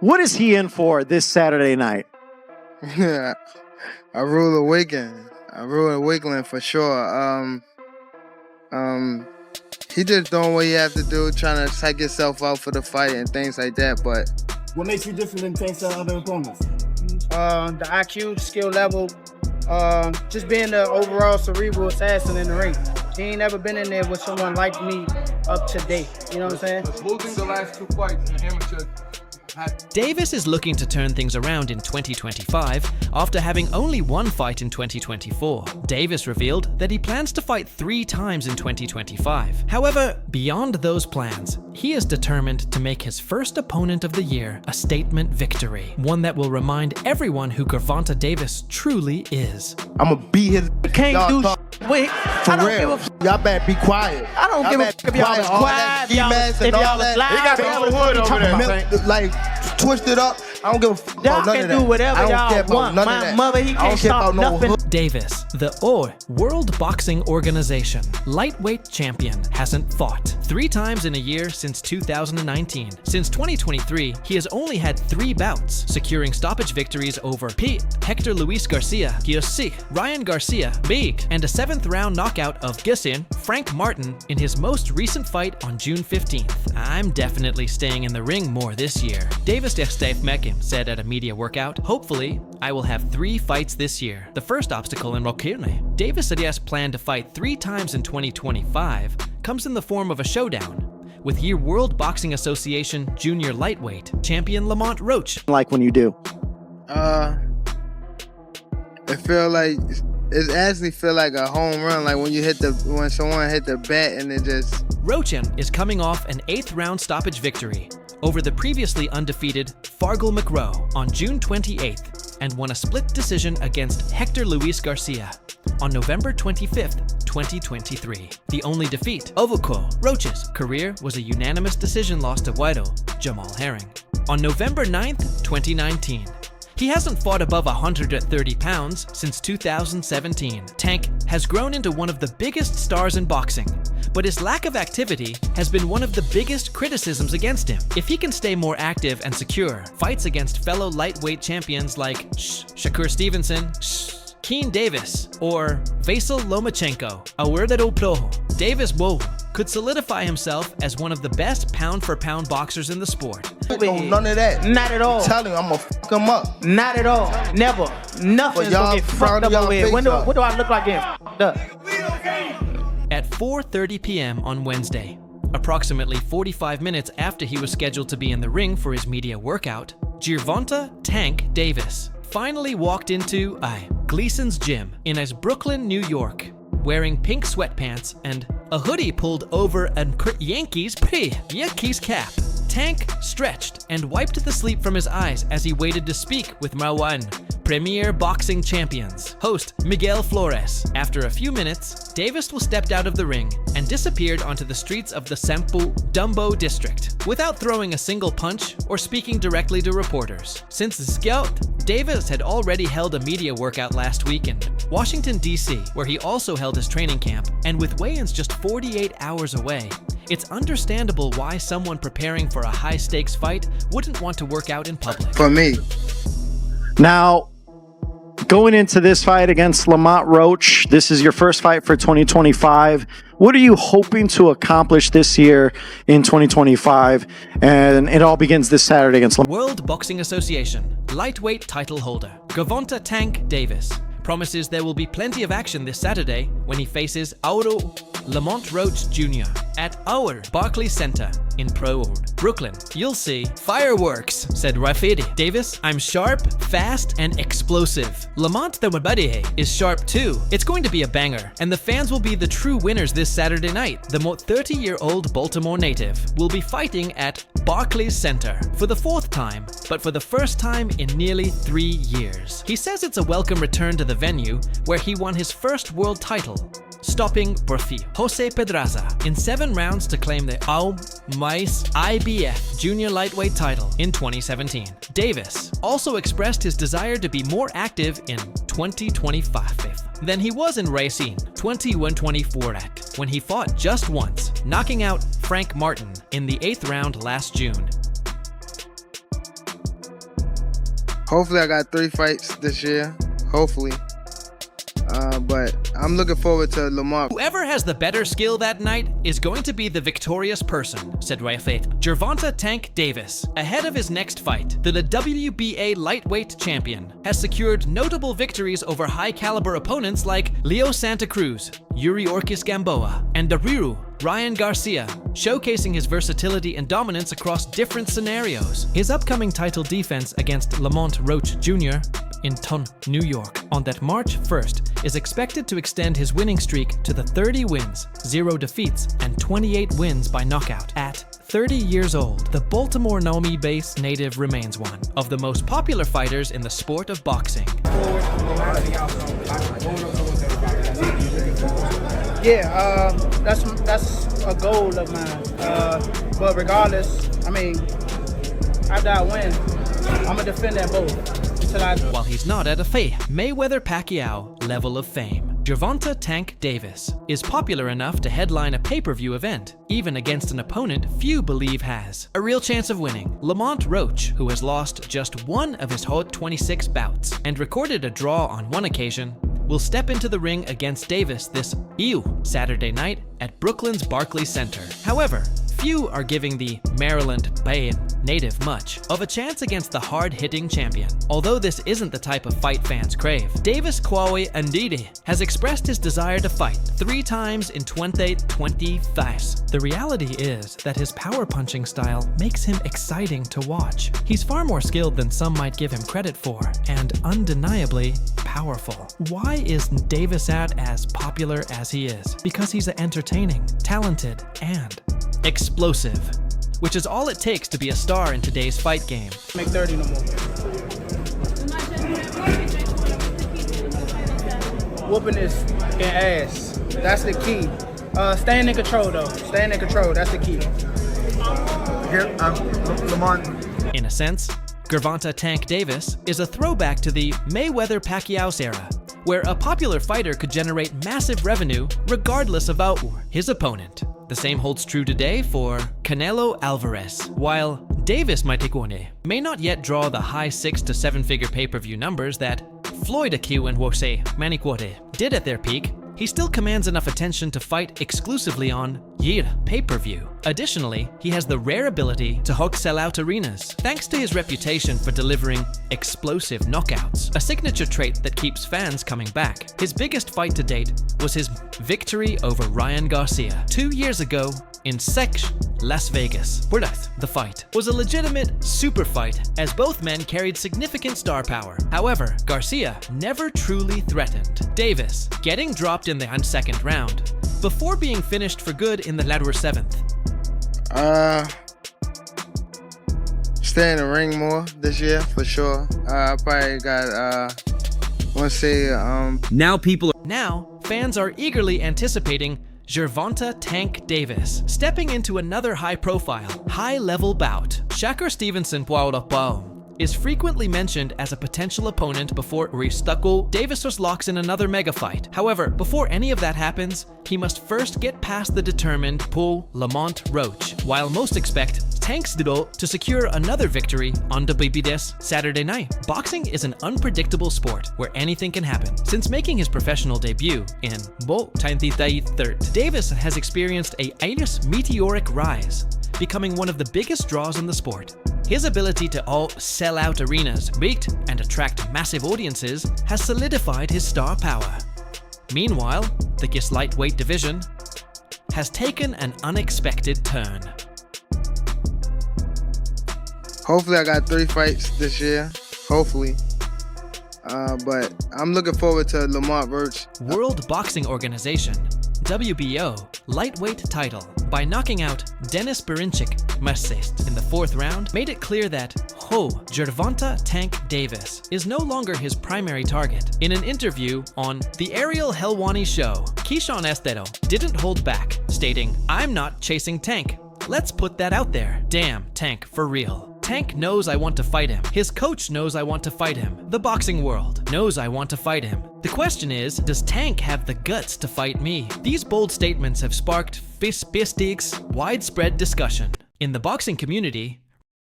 What is he in for this Saturday night? I rule a weekend. I rule a weekend for sure. He just doing what you have to do, trying to psych yourself out for the fight and things like that. But what makes you different than Tank's other opponents? The IQ, skill level, just being the overall cerebral assassin in the ring. He ain't never been in there with someone like me up to date. You know what I'm saying? Losing the last 2 fights in amateur. Davis is looking to turn things around in 2025 after having only one fight in 2024. Davis revealed that he plans to fight 3 times in 2025. However, beyond those plans, he is determined to make his first opponent of the year a statement victory, one that will remind everyone who Gervonta Davis truly is. I'ma beat his. Can't do wait. For real. Y'all better be quiet. I don't give a fuck if y'all is quiet. If y'all is loud. He got some old wood over there. Like, twist it up. I don't give a fuck Y'all about none can of that. do whatever I don't y'all care about want. none of My that. mother, he I can't don't care stop about no nothing. hood. Davis, the World Boxing Organization lightweight champion, hasn't fought 3 times in a year since 2019. Since 2023, he has only had 3 bouts, securing stoppage victories over Pete, Hector Luis Garcia, Giossi, Ryan Garcia, Big, and a 7th round knockout of Gissin, Frank Martin, in his most recent fight on June 15th. I'm definitely staying in the ring more this year. Davis Steve Mekim said at a media workout, "Hopefully, I will have 3 fights this year. The first obstacle in Rokirne." Davis said he has planned to fight 3 times in 2025, comes in the form of a showdown with year World Boxing Association junior lightweight champion Lamont Roach. Like when you do. It actually feel like a home run, like when someone hit the bat and it just. Rochin is coming off an 8th round stoppage victory over the previously undefeated Fargal McRow on June 28th and won a split decision against Hector Luis Garcia on November 25th, 2023. The only defeat, Ovuko. Roach's career was a unanimous decision loss to Guaido Jamal Herring on November 9th, 2019. He hasn't fought above 130 pounds since 2017. Tank has grown into one of the biggest stars in boxing, but his lack of activity has been one of the biggest criticisms against him. If he can stay more active and secure, fights against fellow lightweight champions like Shakur Stevenson, Keen Davis, or Vasyl Lomachenko, Awerdado Ploho, Davis could solidify himself as one of the best pound-for-pound boxers in the sport. None of that. Not at all. I'm telling you, I'm gonna fuck him up. Not at all. Never. Nothing's gonna get fucked up over here. What do I look like getting fucked up? At 4:30 p.m. on Wednesday, approximately 45 minutes after he was scheduled to be in the ring for his media workout, Gervonta "Tank" Davis finally walked into Gleason's gym in Brooklyn, New York, wearing pink sweatpants and a hoodie pulled over a Yankees cap. Tank stretched and wiped the sleep from his eyes as he waited to speak with Marwan, Premier Boxing Champions host Miguel Flores. After a few minutes, Davis stepped out of the ring and disappeared onto the streets of the Sempu Dumbo district without throwing a single punch or speaking directly to reporters. Since the scout, Davis had already held a media workout last week in Washington, D.C., where he also held his training camp, and with weigh-ins just 48 hours away, it's understandable why someone preparing for a high-stakes fight wouldn't want to work out in public. For me. Now, going into this fight against Lamont Roach, this is your first fight for 2025. What are you hoping to accomplish this year in 2025? And it all begins this Saturday against World Boxing Association lightweight title holder Gervonta "Tank" Davis promises there will be plenty of action this Saturday when he faces Lamont Roach Jr. at our Barclays Center in Brooklyn. You'll see fireworks, said Rafidi. Davis, I'm sharp, fast, and explosive. Lamont the Wabadihe is sharp too. It's going to be a banger, and the fans will be the true winners this Saturday night. The 30-year-old Baltimore native will be fighting at Barclays Center for the 4th time, but for the first time in nearly 3 years. He says it's a welcome return to the venue where he won his first world title, stopping Porfirio Jose Pedraza in 7 rounds to claim the IBF junior lightweight title in 2017. Davis also expressed his desire to be more active in 2025 than he was in Racine 2124 when he fought just once, knocking out Frank Martin in the 8th round last June. Hopefully I got 3 fights this year. Hopefully. But I'm looking forward to Lamont. Whoever has the better skill that night is going to be the victorious person, said Rafet. Gervonta Tank Davis, ahead of his next fight, the WBA lightweight champion, has secured notable victories over high-caliber opponents like Leo Santa Cruz, Yuri Orkis Gamboa, and Dariru Ryan Garcia, showcasing his versatility and dominance across different scenarios. His upcoming title defense against Lamont Roach Jr. in Ton, New York, on that March 1st, is expected to extend his winning streak to the 30 wins, 0 defeats, and 28 wins by knockout. At 30 years old, the Baltimore Naomi-based native remains one of the most popular fighters in the sport of boxing. Yeah, that's a goal of mine. But regardless, I mean, after I win, I'm gonna defend that both. While he's not at a Mayweather-Pacquiao level of fame, Gervonta Tank Davis is popular enough to headline a pay-per-view event, even against an opponent few believe has a real chance of winning. Lamont Roach, who has lost just one of his hot 26 bouts and recorded a draw on one occasion, will step into the ring against Davis this Saturday night at Brooklyn's Barclays Center. However, few are giving the Maryland Bayan native much of a chance against the hard-hitting champion. Although this isn't the type of fight fans crave, Davis Kwawe Ndidi has expressed his desire to fight 3 times in 2025. The reality is that his power-punching style makes him exciting to watch. He's far more skilled than some might give him credit for, and undeniably powerful. Why is Davis as popular as he is? Because he's entertaining, talented, and explosive, which is all it takes to be a star in today's fight game. Make 30 no more. Whooping his ass. That's the key. Staying in control though. Staying in control. That's the key. Here, Lamont. In a sense, Gervonta Tank Davis is a throwback to the Mayweather-Pacquiao era, where a popular fighter could generate massive revenue regardless of his opponent. The same holds true today for Canelo Alvarez. While Davis Maitikone may not yet draw the high 6 to 7 figure pay-per-view numbers that Floyd Akiu and Wose Manikwode did at their peak, he still commands enough attention to fight exclusively on pay-per-view. Additionally, he has the rare ability to sell out arenas, thanks to his reputation for delivering explosive knockouts, a signature trait that keeps fans coming back. His biggest fight to date was his victory over Ryan Garcia 2 years ago in Las Vegas. The fight was a legitimate super fight, as both men carried significant star power. However, Garcia never truly threatened Davis, getting dropped in the second round before being finished for good in the latter 7th. Stay in the ring more this year for sure. I probably got want to say Now, fans are eagerly anticipating Gervonta Tank Davis stepping into another high-profile, high-level bout. Shakur Stevenson Pau is frequently mentioned as a potential opponent before Ristuckle Davis locks in another mega fight. However, before any of that happens, he must first get past the determined Lamont Roach, while most expect Tank's Dido to secure another victory on WBDS Saturday night. Boxing is an unpredictable sport where anything can happen. Since making his professional debut in Bo 23rd, Davis has experienced a meteoric rise, becoming one of the biggest draws in the sport. His ability to sell out arenas, beat, and attract massive audiences has solidified his star power. Meanwhile, the GIS lightweight division has taken an unexpected turn. hopefully I got 3 fights this year. Hopefully. But I'm looking forward to Lamont Roach. World Boxing Organization, WBO, lightweight title by knocking out Denis Berinchik in the 4th round, made it clear that Gervonta Tank Davis is no longer his primary target. In an interview on The Ariel Helwani Show, Keyshawn Estero didn't hold back, stating, "I'm not chasing Tank. Let's put that out there. Damn, Tank, for real. Tank knows I want to fight him. His coach knows I want to fight him. The boxing world knows I want to fight him. The question is, does Tank have the guts to fight me?" These bold statements have sparked widespread discussion. In the boxing community,